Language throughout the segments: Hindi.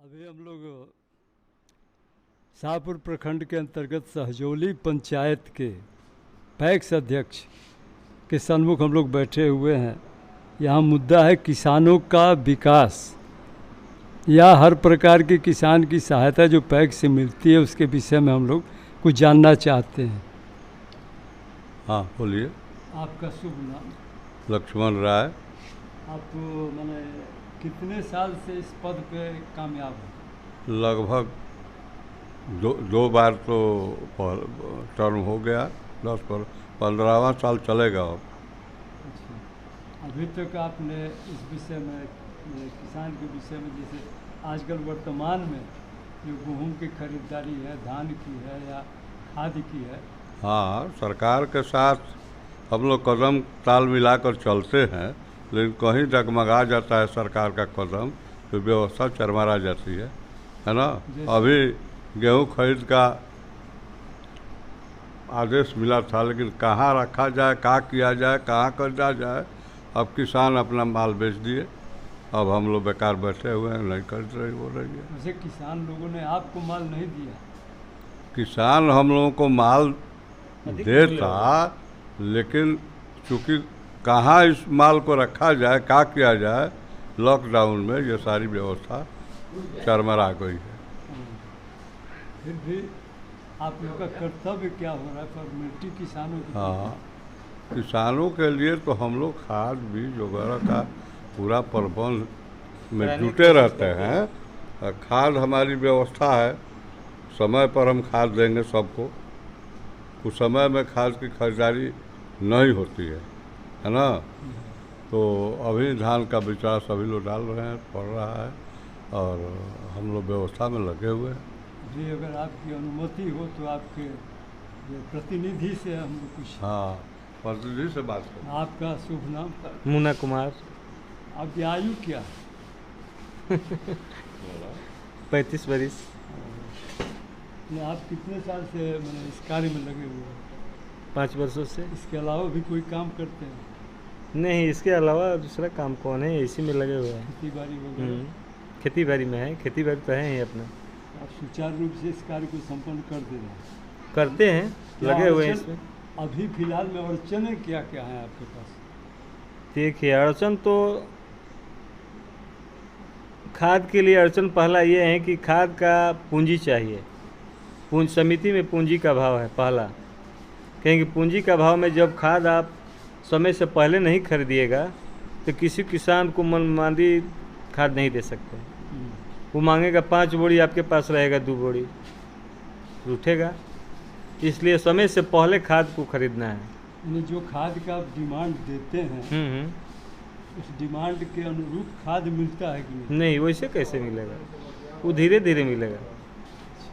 अभी हम लोग शाहपुर प्रखंड के अंतर्गत सहजोली पंचायत के पैक्स अध्यक्ष के सन्मुख हम लोग बैठे हुए हैं। यहाँ मुद्दा है किसानों का विकास या हर प्रकार के किसान की सहायता जो पैक्स से मिलती है उसके विषय में हम लोग कुछ जानना चाहते हैं। हाँ बोलिए। आपका शुभ नाम? लक्ष्मण राय। आप मैंने कितने साल से इस पद पे कामयाब हैं? लगभग दो बार तो टर्म हो गया, 15वां साल चलेगा अब। अच्छा, अभी तक आपने इस विषय में किसान के विषय में जैसे आजकल वर्तमान में जो गेहूं की खरीदारी है, धान की है या खाद की है। हाँ, सरकार के साथ हम लोग कदम ताल मिलाकर चलते हैं, लेकिन कहीं डगमगा जाता है सरकार का कदम तो व्यवस्था चरमरा जाती है ना। अभी गेहूं खरीद का आदेश मिला था, लेकिन कहाँ रखा जाए, कहाँ किया जाए, कहाँ खरीदा जाए। अब किसान अपना माल बेच दिए, अब हम लोग बेकार बैठे हुए हैं, नहीं खरीद रही हो रही है। वैसे किसान लोगों ने आपको माल नहीं दिया? किसान हम लोगों को माल देता, लेकिन चूँकि कहाँ इस माल को रखा जाए, क्या किया जाए, लॉकडाउन में ये सारी व्यवस्था चरमरा गई है। फिर भी आप लोग का कर्तव्य क्या हो रहा है फॉर्मेलिटी किसानों के? हाँ, किसानों के लिए तो हम लोग खाद बीज वगैरह का पूरा प्रबंध में जुटे रहते हैं। खाद हमारी व्यवस्था है, समय पर हम खाद देंगे सबको। उस समय में खाद की खरीदारी नहीं होती है ना। तो अभी धान का बिचड़ा सभी लोग डाल रहे हैं, पड़ रहा है, और हम लोग व्यवस्था में लगे हुए हैं। जी, अगर आपकी अनुमति हो तो आपके प्रतिनिधि से हम कुछ। हाँ, प्रतिनिधि से बात करें। आपका शुभ नाम? मुन्ना कुमार। आपकी आयु क्या? 35 बरिस। आप कितने साल से मैंने इस कार्य में लगे हुए हैं? 5 वर्षों से। इसके अलावा भी कोई काम करते हैं? नहीं, इसके अलावा दूसरा काम कौन है, इसी में लगे हुए हैं। खेती बाड़ी वगैरह? खेती बाड़ी में है, खेती बाड़ी तो है ही अपना। आप सुचारू रूप से इस कार्य को संपन्न कर दे रहे हैं? करते हैं, लगे हुए हैं इसमें। अभी फिलहाल में अड़चनें क्या क्या हैं आपके पास? देखिए, अड़चन तो खाद के लिए अड़चन पहला ये है कि खाद का पूंजी चाहिए। समिति में पूंजी का अभाव है पहला। कहेंगे पूंजी का अभाव में जब खाद आप समय से पहले नहीं खरीदिएगा तो किसी किसान को मनमानी खाद नहीं दे सकते। वो मांगेगा 5 बोरी, आपके पास रहेगा 2 बोरी, रूठेगा। इसलिए समय से पहले खाद को खरीदना है। यानी जो खाद का आप डिमांड देते हैं उस डिमांड के अनुरूप खाद मिलता है कि नहीं? नहीं, वैसे कैसे मिलेगा? वो धीरे धीरे मिलेगा।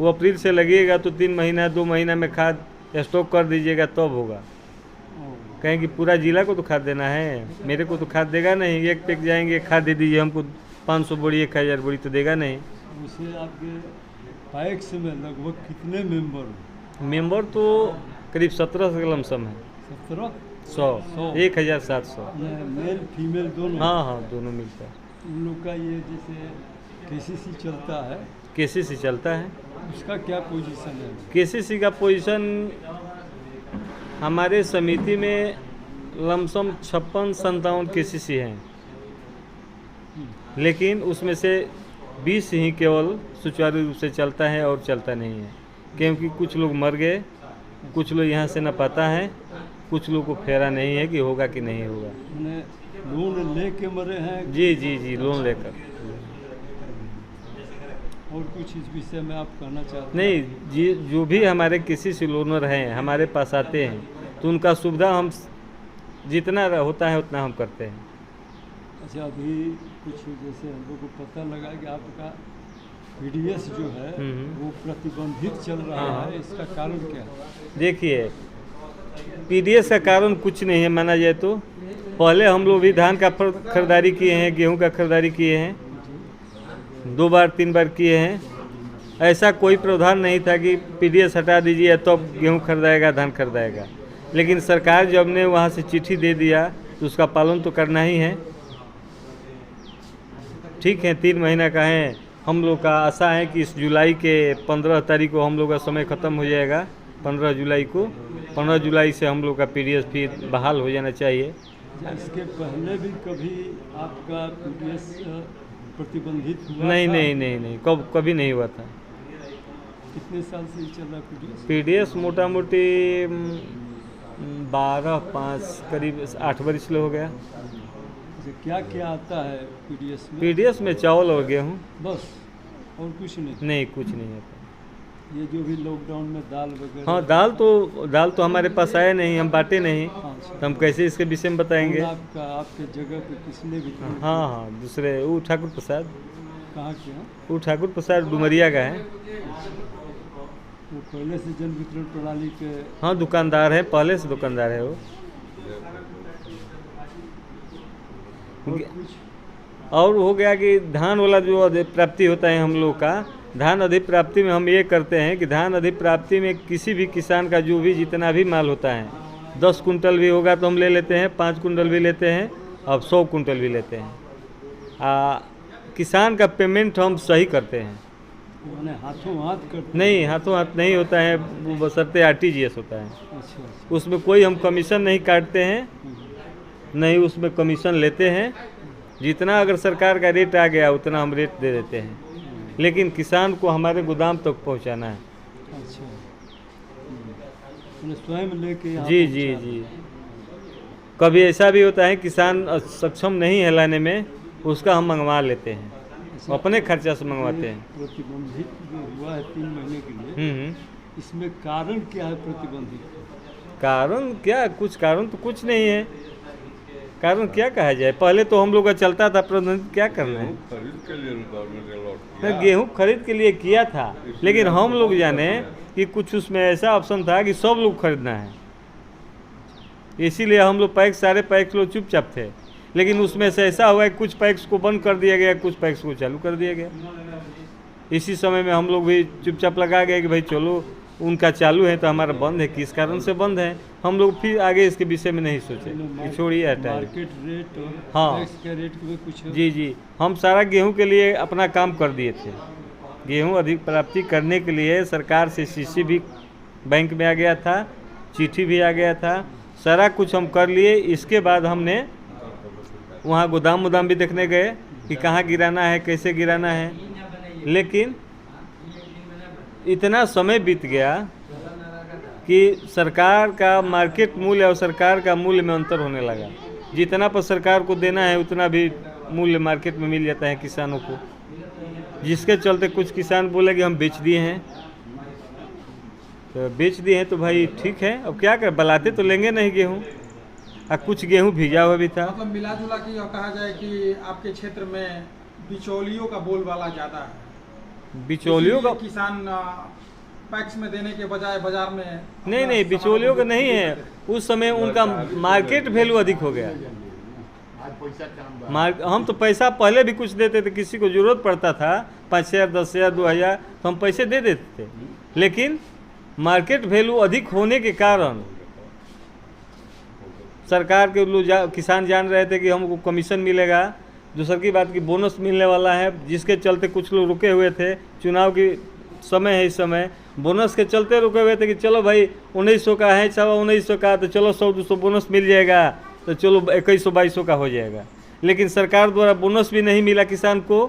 वो अप्रैल से लगेगा तो 3 महीना 2 महीना में खाद स्टॉक कर दीजिएगा तब होगा। कहें कि पूरा जिला को तो खाद देना है, मेरे को तो खाद देगा नहीं। एक पैक जाएंगे, खाद दे दीजिए हमको 500 बोरी 1000 बोरी, तो देगा नहीं। उसे आपके पैक्स में लगभग कितने मेंबर हैं? मेंबर तो करीब 17 से लमसम है। 17? 100 1700। मेल फीमेल दोनों? हाँ, दोनों मिलता है। उन लोग का ये जैसे केसीसी चलता है, केसीसी चलता है, उसका क्या पोजीशन है? केसीसी का पोजीशन हमारे समिति में लमसम 56-57 केसीसी हैं, लेकिन उसमें से 20 ही केवल सुचारू रूप से चलता है और चलता नहीं है। क्योंकि कुछ लोग मर गए, कुछ लोग यहाँ से न पता है, कुछ लोग को फेरा नहीं है कि होगा कि नहीं होगा। लोन लेके मरे हैं? जी, लोन लेकर। और कुछ इस विषय में आप कहना चाहते हैं? नहीं जी, जो भी हमारे किसी से लोनर हैं हमारे पास आते हैं तो उनका सुविधा हम जितना होता है उतना हम करते हैं। अच्छा, अभी कुछ जैसे हम लोग को पता लगा कि आपका पीडीएस जो है वो प्रतिबंधित चल रहा है, इसका कारण क्या है? देखिए, पीडीएस का कारण कुछ नहीं है माना जाए तो। पहले हम लोग भी धान का खरीदारी किए हैं, गेहूं का खरीदारी किए हैं, 2 बार 3 बार किए हैं। ऐसा कोई प्रावधान नहीं था कि पीडीएस हटा दीजिए तो अब गेहूँ खरीदाएगा, धान खरीदाएगा। लेकिन सरकार जब ने वहाँ से चिट्ठी दे दिया तो उसका पालन तो करना ही है। ठीक है, 3 महीना का है, हम लोग का आशा है कि इस जुलाई के 15 तारीख को हम लोग का समय ख़त्म हो जाएगा। 15 जुलाई को, 15 जुलाई से हम लोग का पीडीएस फिर बहाल हो जाना चाहिए। इसके पहले भी कभी आपका पीडीएस प्रतिबंधित हुआ नहीं था? नहीं नहीं नहीं, कभी नहीं हुआ था। कितने साल से ही चल रहा पीडीएस? पीडीएस मोटा मोटी 12-5 करीब 8 वर्ष हो गया। क्या क्या आता है पीडीएस में? पीडीएस में चावल और गेहूँ, बस, और कुछ नहीं? नहीं कुछ नहीं आता। ये जो भी लॉकडाउन में दाल वगैरह? हाँ, दाल तो हमारे पास आया नहीं, हम बांटे नहीं, तो हम कैसे इसके विषय में बताएंगे। आपके जगह पे किसने भी? हाँ, दूसरे वो ठाकुर प्रसाद। कहाँ के हैं? वो ठाकुर प्रसाद डुमरिया का है। वो पहले से जन वितरण प्रणाली के? हाँ, दुकानदार है, पहले से दुकानदार है वो। और हो गया कि धान वाला जो अधिप्राप्ति होता है हम लोग का, धान अधिप्राप्ति में हम ये करते हैं कि धान अधिप्राप्ति में किसी भी किसान का जो भी जितना भी माल होता है, 10 कुंटल भी होगा तो हम ले लेते हैं, 5 कुंटल भी लेते हैं, अब 100 कुंटल भी लेते हैं। किसान का पेमेंट हम सही करते हैं। हाथों हाथ करते? नहीं, हाथों हाथ नहीं होता है, वो बशर्ते RTGS होता है। अच्छा। उसमें कोई हम कमीशन नहीं काटते हैं, नहीं उसमें कमीशन लेते हैं। जितना अगर सरकार का रेट आ गया उतना हम रेट दे देते हैं, लेकिन किसान को हमारे गोदाम तक पहुंचाना है। अच्छा, स्वयं लेके? जी। कभी ऐसा भी होता है किसान सक्षम नहीं है लाने में, उसका हम मंगवा लेते हैं, अपने खर्चा से मंगवाते हैं। प्रतिबंधित जो हुआ है 3 महीने के लिए, इसमें कारण क्या है प्रतिबंधित? कारण क्या, कुछ कारण तो कुछ नहीं है। कारण क्या कहा जाए, पहले तो हम लोग का चलता था प्रतिबंधित, क्या करना है। खरीद के लिए गवर्नमेंट अलॉट किया। गेहूँ खरीद के लिए किया था, लेकिन हम लोग जाने कि कुछ उसमें ऐसा ऑप्शन था कि सब लोग खरीदना है, इसीलिए हम लोग सारे पैक्स लोग चुपचाप थे। लेकिन उसमें से ऐसा हुआ कि कुछ पैक्स को बंद कर दिया गया, कुछ पैक्स को चालू कर दिया गया। इसी समय में हम लोग भी चुपचाप लगा गए कि भाई चलो, उनका चालू है तो हमारा बंद है, किस कारण से बंद है। हम लोग फिर आगे इसके विषय में नहीं सोचे कि छोड़िए, हटाइए। मार्केट रेट और हाँ, टैक्स के रेट में कुछ? जी, हम सारा गेहूं के लिए अपना काम कर दिए थे। गेहूं अधिक प्राप्ति करने के लिए सरकार से CC भी बैंक में आ गया था, चिट्ठी भी आ गया था, सारा कुछ हम कर लिए। इसके बाद हमने वहाँ गोदाम भी देखने गए कि कहाँ गिराना है, कैसे गिराना है, लेकिन इतना समय बीत गया कि सरकार का मार्केट मूल्य और सरकार का मूल्य में अंतर होने लगा। जितना पर सरकार को देना है उतना भी मूल्य मार्केट में मिल जाता है किसानों को, जिसके चलते कुछ किसान बोले कि हम बेच दिए हैं। तो बेच दिए हैं तो भाई ठीक है, अब क्या करें, बलाते तो लेंगे नहीं गेहूँ। कुछ गेहूँ भीजा हुआ भी था। मतलब मिला जुला के कहा जाए कि आपके क्षेत्र में बिचौलियों का बोलबाला ज़्यादा है। बिचौलियों का, किसान पैक्स में देने के बजाय बाजार में नहीं, बिचौलियों का नहीं है। उस समय उनका मार्केट वैल्यू अधिक हो गया। हम तो पैसा पहले भी कुछ देते थे, किसी को जरूरत पड़ता था 5,000, 10,000, 2,000 तो हम पैसे दे देते थे, लेकिन मार्केट वैल्यू अधिक होने के कारण सरकार के लोग किसान जान रहे थे कि हमको कमीशन मिलेगा। दूसरी की बात की बोनस मिलने वाला है, जिसके चलते कुछ लोग रुके हुए थे। चुनाव की समय है, इस समय बोनस के चलते रुके हुए थे कि चलो भाई 1900 का है, 1900 का, तो चलो 100-200 बोनस मिल जाएगा, तो चलो 2100-2200 का हो जाएगा। लेकिन सरकार द्वारा बोनस भी नहीं मिला किसान को,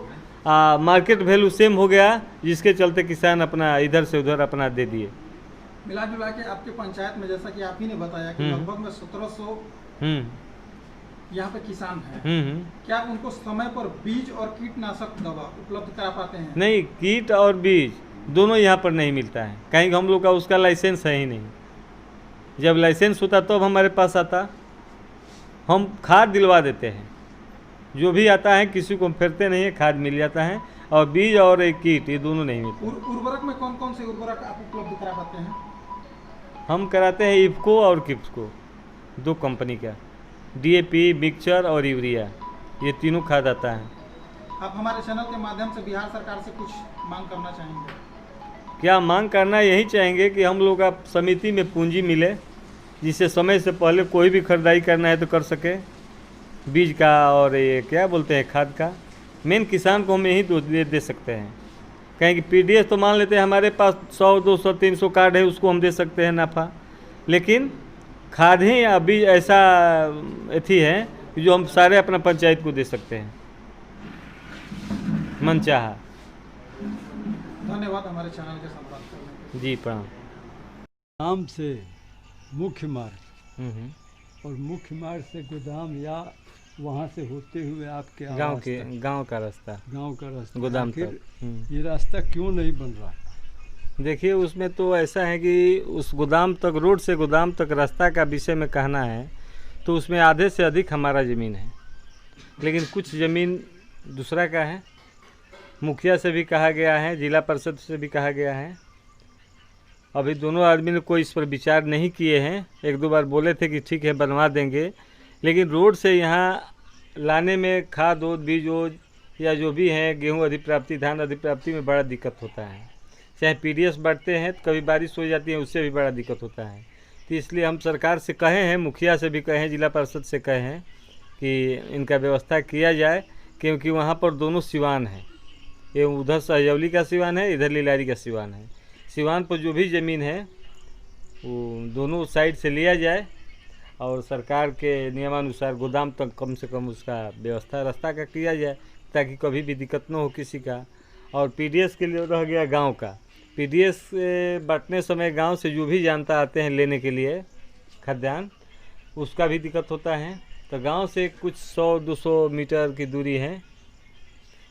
मार्केट वैल्यू सेम हो गया, जिसके चलते किसान अपना इधर से उधर अपना दे दिए। मिला जुला के आपके पंचायत में, जैसा कि आप ही ने बताया कि लगभग में 1700 यहाँ पे किसान हैं। क्या उनको समय पर बीज और कीटनाशक दवा उपलब्ध करा पाते हैं? नहीं, कीट और बीज दोनों यहाँ पर नहीं मिलता है, कहीं हम लोग का उसका लाइसेंस है ही नहीं। जब लाइसेंस होता तब हमारे पास आता, हम खाद दिलवा देते हैं, जो भी आता है किसी को हम फेरते नहीं है, खाद मिल जाता है। और बीज और एक कीट, ये दोनों नहीं मिलते। उर्वरक में कौन कौन से उर्वरक आप उपलब्ध करा पाते हैं? हम कराते हैं इफ्को और किप्सको, 2 कंपनी का, DAP, मिक्सचर और यूरिया, ये तीनों खाद आता है। आप हमारे चैनल के माध्यम से बिहार सरकार से कुछ मांग करना चाहेंगे? क्या मांग करना, यही चाहेंगे कि हम लोग का समिति में पूंजी मिले, जिससे समय से पहले कोई भी खरीदारी करना है तो कर सके, बीज का और ये क्या बोलते हैं खाद का। मेन किसान को हम यही दे सकते हैं। कहें कि पीडीएस तो मान लेते हैं हमारे पास 100, 200, 300 कार्ड है, उसको हम दे सकते हैं नफ़ा, लेकिन खादें या बीज ऐसा अथी है कि जो हम सारे अपना पंचायत को दे सकते हैं मनचाहा। धन्यवाद हमारे चैनल के साथ बात करने के लिए। जी प्रणाम। नाम से मुख्य मार्ग और मुख्य मार्ग से गोदाम या वहाँ से होते हुए आपके गांव का रास्ता गोदाम तक। ये रास्ता क्यों नहीं बन रहा? देखिए उसमें तो ऐसा है कि उस गोदाम तक, रोड से गोदाम तक रास्ता का विषय में कहना है तो उसमें आधे से अधिक हमारा ज़मीन है, लेकिन कुछ ज़मीन दूसरा का है। मुखिया से भी कहा गया है, जिला परिषद से भी कहा गया है। अभी दोनों आदमी ने कोई इस पर विचार नहीं किए हैं। 1-2 बार बोले थे कि ठीक है बनवा देंगे, लेकिन रोड से यहाँ लाने में खाद ओद बीज ओद या जो भी है, गेहूँ अधिप्राप्ति, धान अधिप्राप्ति में बड़ा दिक्कत होता है। चाहे पीडीएस बांटते हैं तो कभी बारिश हो जाती है, उससे भी बड़ा दिक्कत होता है। तो इसलिए हम सरकार से कहे हैं, मुखिया से भी कहे हैं, जिला परिषद से कहे हैं कि इनका व्यवस्था किया जाए, क्योंकि वहाँ पर दोनों सिवान हैं। ये उधर सहजौली का सिवान है, इधर लीलारी का सिवान है। सिवान पर जो भी ज़मीन है वो दोनों साइड से लिया जाए और सरकार के नियमानुसार गोदाम तक कम से कम उसका व्यवस्था रास्ता का किया जाए, ताकि कभी भी दिक्कत न हो किसी का। और पीडीएस के लिए रह गया गांव का। पीडीएस बांटने समय गांव से जो भी जानता आते हैं लेने के लिए खाद्यान्न, उसका भी दिक्कत होता है। तो गांव से कुछ 100-200 मीटर की दूरी है,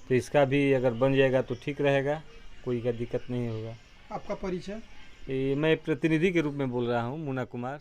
तो इसका भी अगर बन जाएगा तो ठीक रहेगा, कोई का दिक्कत नहीं होगा। आपका परिचय? मैं प्रतिनिधि के रूप में बोल रहा हूँ, मुन्ना कुमार।